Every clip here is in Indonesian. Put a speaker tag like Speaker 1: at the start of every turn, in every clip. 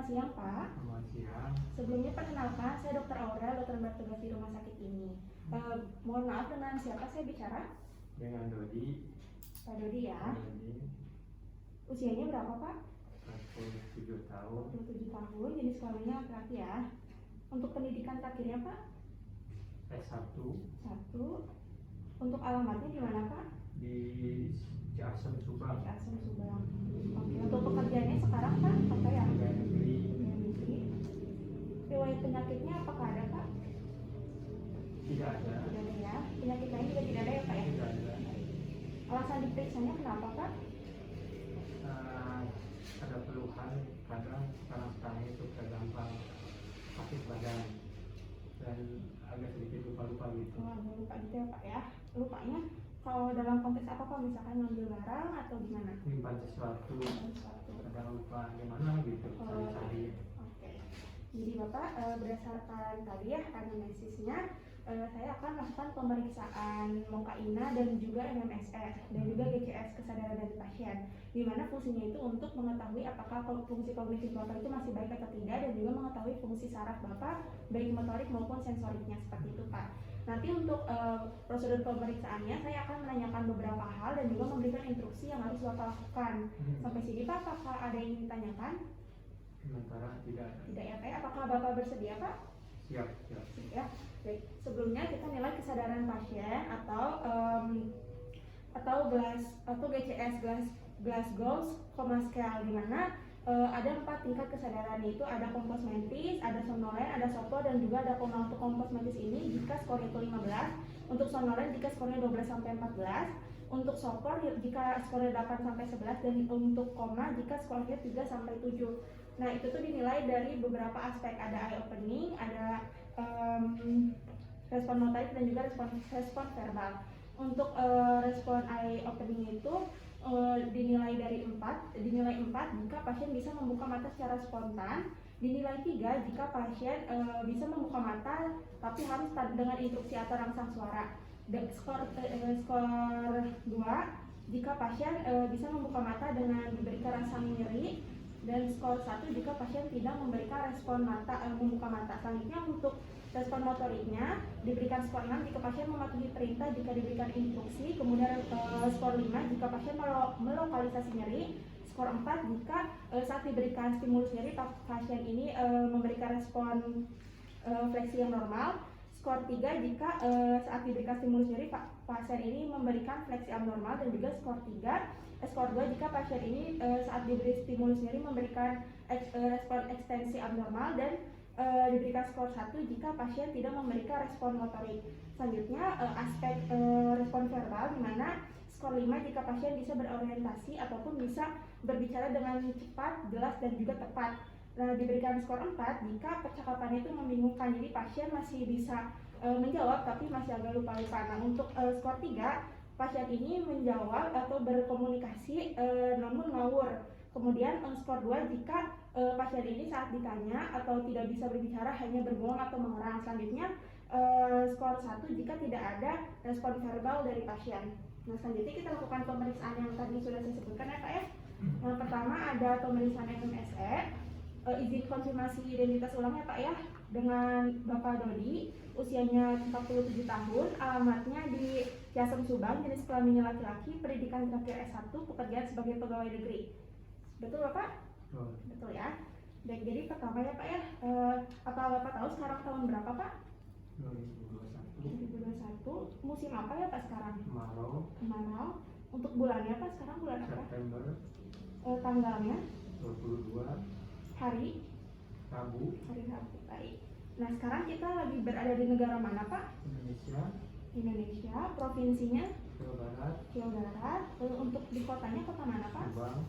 Speaker 1: Selamat siang, Pak.
Speaker 2: Selamat siang.
Speaker 1: Sebelumnya perkenalkan, saya Dr. Aura, dokter bertugas di rumah sakit ini. Mohon maaf, dengan siapa saya bicara?
Speaker 2: Dengan Dodi.
Speaker 1: Pak Dodi ya.
Speaker 2: Dodi,
Speaker 1: Usianya berapa, Pak?
Speaker 2: 47 tahun.
Speaker 1: 27 tahun, jenis kelaminnya laki-laki ya. Untuk pendidikan terakhirnya, Pak?
Speaker 2: S1
Speaker 1: 1. Untuk alamatnya di mana, Pak?
Speaker 2: di Ciasem, Subang.
Speaker 1: Ciasem, Subang. Oke, untuk pekerjaannya sekarang, Pak? Apa ya?
Speaker 2: Pegawai negeri.
Speaker 1: Riwayat penyakitnya apakah ada, Pak?
Speaker 2: Tidak ada.
Speaker 1: Tidak ada ya. Penyakit lain juga tidak ada ya, Pak ya?
Speaker 2: Tidak ada.
Speaker 1: Alasan diperiksanya kenapa, Pak?
Speaker 2: Ada keluhan kadang sekarang itu gampang sakit badan dan agak sedikit lupa-lupa gitu.
Speaker 1: Oh, agak lupa gitu ya, Pak ya. Lupanya kalau dalam konteks apa, Pak? Misalkan ngambil barang atau gimana?
Speaker 2: Menyimpan sesuatu, kadang lupa gimana gitu. Cari-cari.
Speaker 1: Oke. Jadi Bapak, berdasarkan tadi ya anamnesisnya, saya akan melakukan pemeriksaan Mokaina dan juga MMSR dan juga GCS kesadaran dari pasien, di mana fungsinya itu untuk mengetahui apakah fungsi kognitif Bapak itu masih baik atau tidak, dan juga mengetahui fungsi saraf Bapak baik motorik maupun sensoriknya, seperti itu, Pak. Nanti untuk prosedur pemeriksaannya saya akan menanyakan beberapa hal dan juga memberikan instruksi yang harus Bapak lakukan. Sampai sini Pak, apakah ada yang ingin ditanyakan?
Speaker 2: Sementara tidak ada.
Speaker 1: Tidak ya, Pak. Apakah Bapak bersedia, Pak?
Speaker 2: Siap, siap.
Speaker 1: Ya, baik. Sebelumnya kita nilai kesadaran pasien atau GCS Glasgow Coma Scale, di mana ada 4 tingkat kesadaran, yaitu ada kompos mentis, ada somnolen, ada sopor, dan juga ada koma. Untuk kompos mentis ini jika skornya itu 15, untuk somnolen jika skornya 12 sampai 14, untuk sopor jika skornya 8 sampai 11, dan untuk koma jika skornya 3 sampai 7. Nah, itu tuh dinilai dari beberapa aspek, ada eye opening, ada respon motorik, dan juga respon verbal. Untuk respon eye opening itu dinilai 4 jika pasien bisa membuka mata secara spontan, dinilai 3 jika pasien bisa membuka mata tapi harus dengan instruksi atau rangsang suara. Skor 2 jika pasien bisa membuka mata dengan diberikan rasa nyeri, dan skor 1 jika pasien tidak memberikan respon membuka mata. Selanjutnya untuk respon motoriknya diberikan skor 6 jika pasien mematuhi perintah jika diberikan instruksi, kemudian skor 5 jika pasien melokalisasi nyeri, skor 4 jika saat diberikan stimulus nyeri pasien ini memberikan respon fleksi yang normal, skor 3 jika saat diberikan stimulus nyeri pasien ini memberikan fleksi abnormal, dan juga skor 2 jika pasien ini saat diberi stimulus nyeri memberikan respon ekstensi abnormal, dan diberikan skor 1 jika pasien tidak memberikan respon motorik. Selanjutnya aspek respon verbal, di mana skor 5 jika pasien bisa berorientasi ataupun bisa berbicara dengan cepat, jelas, dan juga tepat. Nah, diberikan skor 4 jika percakapannya itu membingungkan, jadi pasien masih bisa menjawab tapi masih agak lupa-lupa. Nah, untuk skor 3, pasien ini menjawab atau berkomunikasi namun ngawur. Kemudian skor 2 jika pasien ini saat ditanya atau tidak bisa berbicara hanya berbohong atau mengerang. Selanjutnya skor 1 jika tidak ada respon verbal dari pasien. Nah, selanjutnya kita lakukan pemeriksaan yang tadi sudah saya sebutkan ya, Pak ya. Yang pertama ada pemeriksaan MMSE. Izin konfirmasi identitas ulang ya, Pak ya, dengan Bapak Dodi, usianya 47 tahun, alamatnya di Ciasem, Subang, jenis kelaminnya laki-laki, pendidikan terakhir S1, pekerjaan sebagai pegawai negeri. Betul Bapak? Betul ya. Baik, jadi pertama ya, Pak ya, apa Bapak tahu sekarang tahun berapa, Pak? 2021. Musim apa ya, Pak, sekarang? Kemarau. Untuk bulannya, Pak, sekarang bulan apa?
Speaker 2: September.
Speaker 1: Tanggalnya?
Speaker 2: 22.
Speaker 1: Hari
Speaker 2: Rabu.
Speaker 1: Baik. Nah, sekarang kita lagi berada di negara mana, Pak? Indonesia. Provinsinya? Jawa Barat. Untuk di kotanya, kota mana, Pak?
Speaker 2: Subang.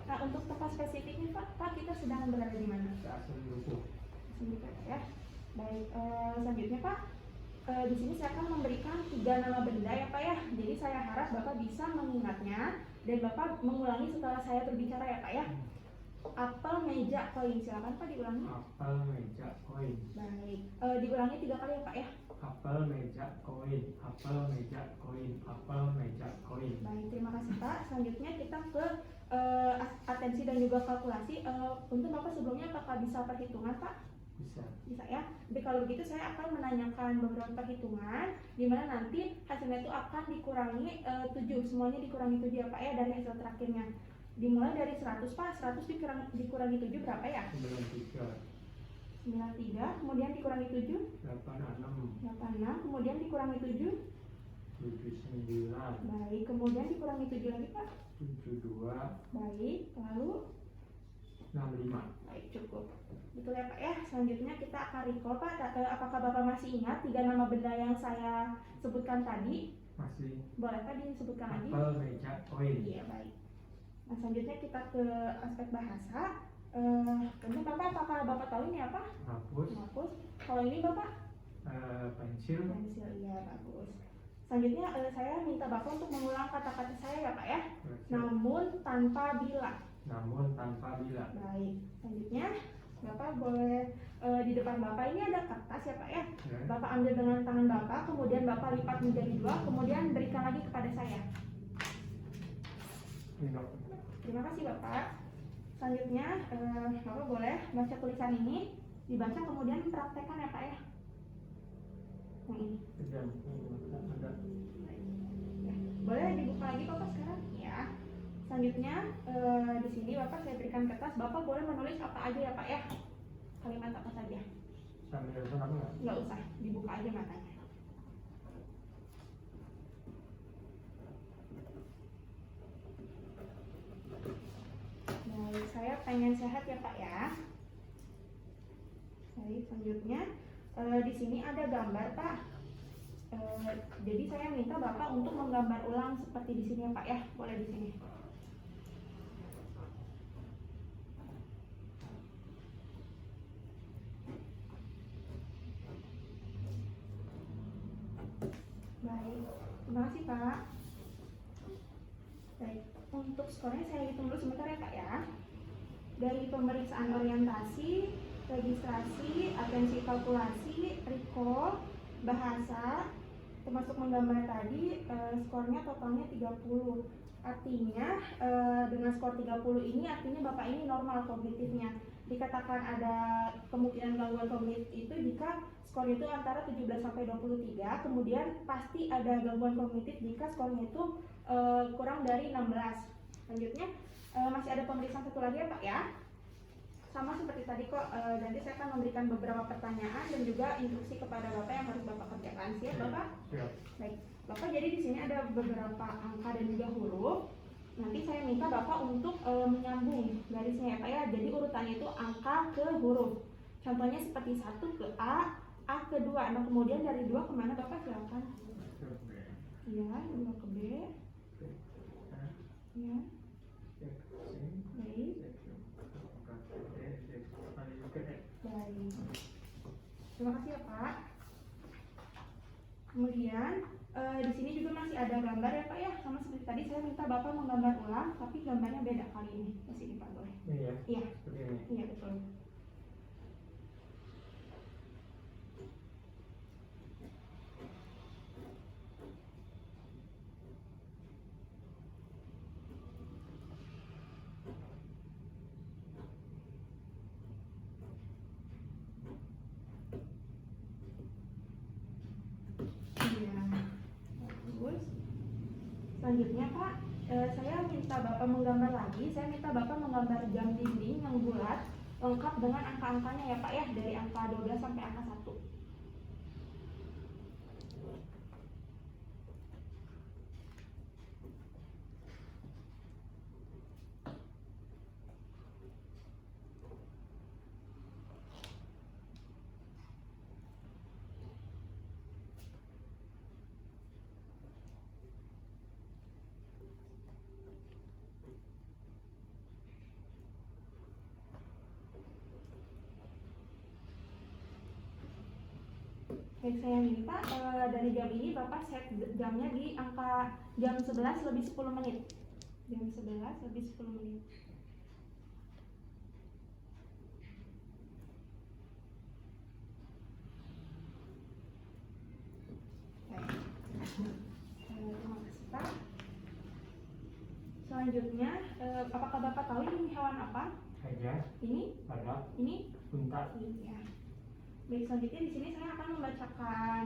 Speaker 1: Nah, untuk tempat spesifiknya, Pak, kita sedang berada di mana?
Speaker 2: Ciasem, Lukuh.
Speaker 1: Ya. Baik. Selanjutnya, Pak, di sini saya akan memberikan 3 nama benda ya, Pak ya. Jadi saya harap Bapak bisa mengingatnya dan Bapak mengulangi setelah saya berbicara ya, Pak ya. Apel, meja, koin. Silakan Pak diulangi.
Speaker 2: Apel, meja, koin.
Speaker 1: Baik. Diulangi 3 kali ya, Pak ya.
Speaker 2: Apel, meja, koin. Apel, meja, koin. Apel, meja, koin.
Speaker 1: Baik, terima kasih Pak. Selanjutnya kita ke atensi dan juga kalkulasi. Untuk Bapak sebelumnya apakah bisa perhitungan Pak?
Speaker 2: Bisa.
Speaker 1: Bisa ya. Jadi kalau begitu saya akan menanyakan beberapa perhitungan di mana nanti hasilnya itu akan dikurangi 7, semuanya dikurangi 7 ya Pak ya dari hasil terakhirnya. Dimulai dari 100 Pak, 100 dikurangi 7 berapa ya? 93, kemudian dikurangi 7 86, kemudian dikurangi 7 79. Baik, kemudian dikurangi 7 lagi Pak? 72. Baik, lalu 65. Baik, cukup. Betul ya Pak ya. Selanjutnya kita akan recall Pak. Apakah Bapak masih ingat 3 nama benda yang saya sebutkan tadi?
Speaker 2: Masih.
Speaker 1: Boleh Pak disebutkan lagi?
Speaker 2: Apel, meja, koin.
Speaker 1: Iya, baik. Nah, selanjutnya kita ke aspek bahasa. Untuk Bapak, apakah Bapak tahu ini apa? Hapus. Kalau ini Bapak?
Speaker 2: Pensil.
Speaker 1: Pensil, iya, bagus. Selanjutnya saya minta Bapak untuk mengulang kata-kata saya ya Pak ya. Namun tanpa bila. Baik. Selanjutnya Bapak boleh di depan Bapak ini ada kertas ya Pak ya. Bapak ambil dengan tangan Bapak, kemudian Bapak lipat menjadi 2, kemudian berikan lagi kepada saya. Terima kasih Bapak. Selanjutnya Bapak boleh baca tulisan ini, dibaca kemudian praktekkan ya Pak ya. Yang ini. Boleh dibuka lagi Bapak sekarang? Ya. Selanjutnya di sini Bapak saya berikan kertas. Bapak boleh menulis apa aja ya Pak ya. Kalimat apa saja.
Speaker 2: Sambil apa enggak?
Speaker 1: Nggak usah, dibuka aja matanya. Baik, saya pengen sehat ya Pak ya. Baik, selanjutnya di sini ada gambar Pak. Jadi saya minta Bapak untuk menggambar ulang seperti di sini ya Pak ya. Boleh di sini. Baik, terima kasih Pak. Baik, untuk skornya saya hitung dulu sebentar ya Pak ya. Dari pemeriksaan orientasi, registrasi, atensi kalkulasi, recall, bahasa, termasuk menggambar tadi, skornya totalnya 30. Artinya dengan skor 30 ini artinya Bapak ini normal kognitifnya. Dikatakan ada kemungkinan gangguan kognitif itu jika skornya itu antara 17 sampai 23, kemudian pasti ada gangguan kognitif jika skornya itu kurang dari 16. Selanjutnya masih ada pemeriksaan satu lagi ya Pak ya. Sama seperti tadi kok, nanti saya akan memberikan beberapa pertanyaan dan juga instruksi kepada Bapak yang harus Bapak kerjakan. Siap Bapak? Siap. Baik, Bapak jadi di sini ada beberapa angka dan juga huruf. Nanti saya minta Bapak untuk menyambung garisnya ya Pak ya. Jadi urutannya itu angka ke huruf. Contohnya seperti 1 ke A ke 2. Nah kemudian dari 2 kemana Bapak silakan? Iya, 2 ke B. Ya. Baik. Baik. Terima kasih ya Pak. Kemudian di sini juga masih ada gambar ya Pak ya. Sama seperti tadi saya minta Bapak menggambar ulang, tapi gambarnya beda kali ini. Di sini Pak boleh.
Speaker 2: Iya.
Speaker 1: Iya.
Speaker 2: Seperti ini.
Speaker 1: Iya betul. Selanjutnya Pak, saya minta Bapak menggambar lagi. Saya minta Bapak menggambar jam dinding yang bulat lengkap dengan angka-angkanya ya Pak ya, dari angka 12 sampai angka 1. Baik, saya minta dari jam ini Bapak set jamnya di angka jam 11 lebih 10 menit. Jam 11 lebih 10 menit. Baik. Terima kasih Pak. selanjutnya, apakah Bapak tahu ini hewan apa?
Speaker 2: Gajah,
Speaker 1: Ini?
Speaker 2: badak,
Speaker 1: Ini?
Speaker 2: unta.
Speaker 1: Iya. Baik, selanjutnya di sini saya akan membacakan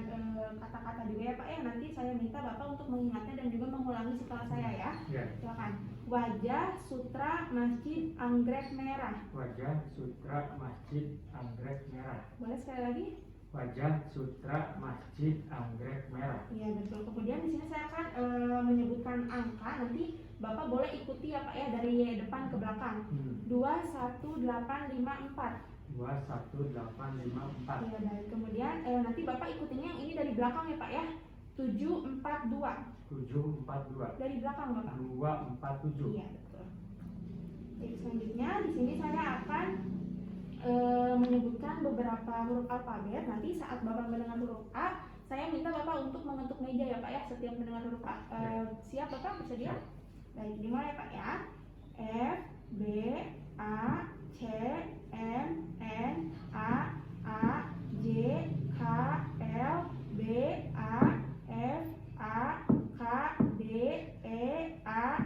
Speaker 1: kata-kata juga ya Pak ya. Nanti saya minta Bapak untuk mengingatnya dan juga mengulangi setelah saya ya.
Speaker 2: Ya.
Speaker 1: Silakan. Wajah, sutra, masjid, anggrek merah.
Speaker 2: Wajah, sutra, masjid, anggrek merah.
Speaker 1: Boleh sekali lagi?
Speaker 2: Wajah, sutra, masjid, anggrek merah.
Speaker 1: Iya betul. Kemudian di sini saya akan menyebutkan angka. Nanti Bapak boleh ikuti ya Pak ya dari depan ke belakang. 21854.
Speaker 2: 21854.
Speaker 1: Iya baik. Kemudian nanti Bapak ikutinnya yang ini dari belakang ya Pak ya. 742.
Speaker 2: 742.
Speaker 1: Dari belakang Bapak.
Speaker 2: 247.
Speaker 1: Iya betul. Jadi selanjutnya di sini saya akan menyebutkan beberapa huruf alfabet. Nanti saat Bapak mendengar huruf A, saya minta Bapak untuk mengetuk meja ya Pak ya setiap mendengar huruf A. Siap Bapak? Bersedia? Baik, dimulai Pak ya. F, B, A, C, M, N, A, J, K, L, B, A, F, A, K, D, E, A,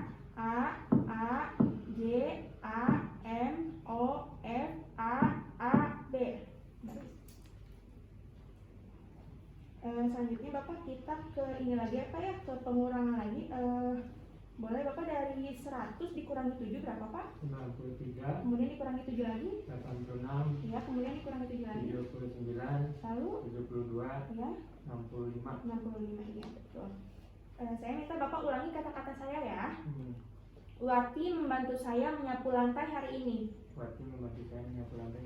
Speaker 1: J, A, M, O, F, A, B. Selanjutnya Bapak kita ke ini lagi apa ya, ke pengurangan lagi. Boleh Bapak dari 100 dikurangi 7 berapa Pak?
Speaker 2: 93.
Speaker 1: Kemudian dikurangi 7 lagi?
Speaker 2: 86.
Speaker 1: Ya, kemudian dikurangi 7 lagi?
Speaker 2: 79.
Speaker 1: Lalu?
Speaker 2: 72.
Speaker 1: Ya?
Speaker 2: 65.
Speaker 1: 65, iya betul. Saya minta Bapak ulangi kata-kata saya ya.
Speaker 2: Hmm.
Speaker 1: Wati membantu saya menyapu lantai hari ini.
Speaker 2: Wati membantu saya menyapu lantai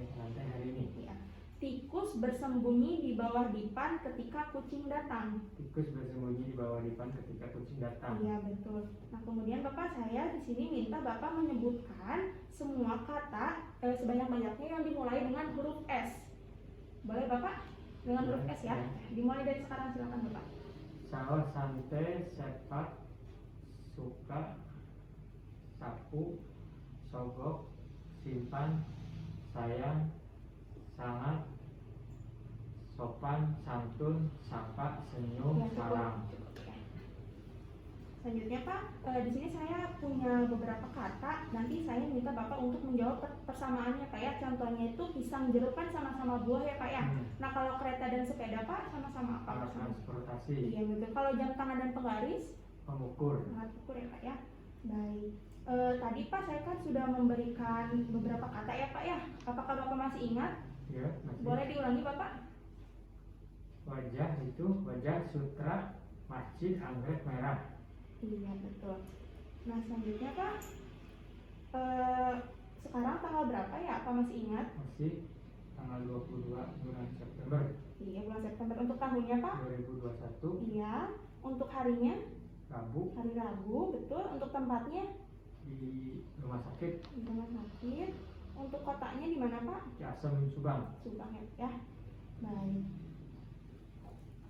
Speaker 2: hari ini.
Speaker 1: Ya. Tikus bersembunyi di bawah dipan ketika kucing datang.
Speaker 2: Tikus bersembunyi di bawah dipan ketika kucing datang.
Speaker 1: Iya betul. Nah kemudian Bapak saya di sini minta Bapak menyebutkan semua kata sebanyak-banyaknya yang dimulai dengan huruf S. Boleh Bapak? Dengan huruf S ya. Dimulai dari sekarang, silakan Bapak.
Speaker 2: Salah, santai, sepak, suka, sapu, sogok, simpan, sayang, sangat, sopan, santun, sapa, senyum,
Speaker 1: Ya, cukup.
Speaker 2: salam.
Speaker 1: Cukup, ya. Selanjutnya Pak, di sini saya punya beberapa kata. Nanti saya minta Bapak untuk menjawab persamaannya Pak ya. Contohnya itu pisang jeruk kan sama-sama buah ya Pak ya. Nah kalau kereta dan sepeda Pak sama-sama apa?
Speaker 2: Alat transportasi.
Speaker 1: Iya betul. Kalau jam tangan dan penggaris?
Speaker 2: Pengukur.
Speaker 1: Alat ukur ya Pak ya. Baik. Tadi Pak saya kan sudah memberikan beberapa kata ya Pak ya. Apakah Bapak masih ingat?
Speaker 2: Ya, masih.
Speaker 1: Boleh diulangi Bapak?
Speaker 2: Wajah itu wajah, sutra, masjid, anggrek merah.
Speaker 1: Iya betul. Nah selanjutnya Pak, sekarang tanggal berapa ya? Apa masih ingat?
Speaker 2: Masih tanggal 22 bulan September
Speaker 1: Iya bulan September. Untuk tahunnya Pak?
Speaker 2: 2021.
Speaker 1: Iya. Untuk harinya?
Speaker 2: Rabu.
Speaker 1: Hari Rabu, betul. Untuk tempatnya?
Speaker 2: Di rumah sakit
Speaker 1: Di rumah sakit. Untuk kotanya di mana Pak?
Speaker 2: Ciasem, Subang.
Speaker 1: Subang ya. Baik.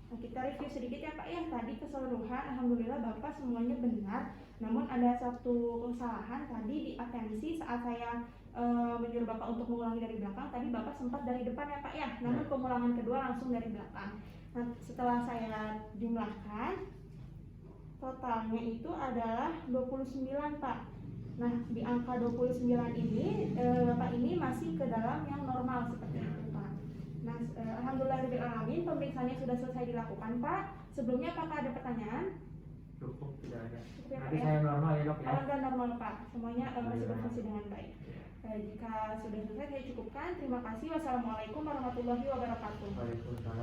Speaker 1: Nah, kita review sedikit ya Pak ya. Tadi keseluruhan alhamdulillah Bapak semuanya benar. Namun ada satu kesalahan tadi di atensi saat saya menyuruh Bapak untuk mengulangi dari belakang. Tadi Bapak sempat dari depan ya Pak ya. Namun pengulangan kedua langsung dari belakang. Nah, setelah saya jumlahkan totalnya itu adalah 29 Pak. Nah, di angka 29 ini Bapak ini masih ke dalam yang normal seperti itu Pak. Nah, alhamdulillahirobbilalamin pemeriksaannya sudah selesai dilakukan Pak. Sebelumnya apakah ada pertanyaan?
Speaker 2: Cukup, tidak ada.
Speaker 1: Cukup ya,
Speaker 2: Nanti
Speaker 1: Pak, ya?
Speaker 2: saya normal ya dok ya.
Speaker 1: Alhamdulillah normal Pak. Semuanya masih
Speaker 2: Alhamdulillah.
Speaker 1: berfungsi dengan baik. Jika sudah selesai saya cukupkan. Terima kasih. Wassalamualaikum warahmatullahi wabarakatuh.
Speaker 2: Waalaikumsalam.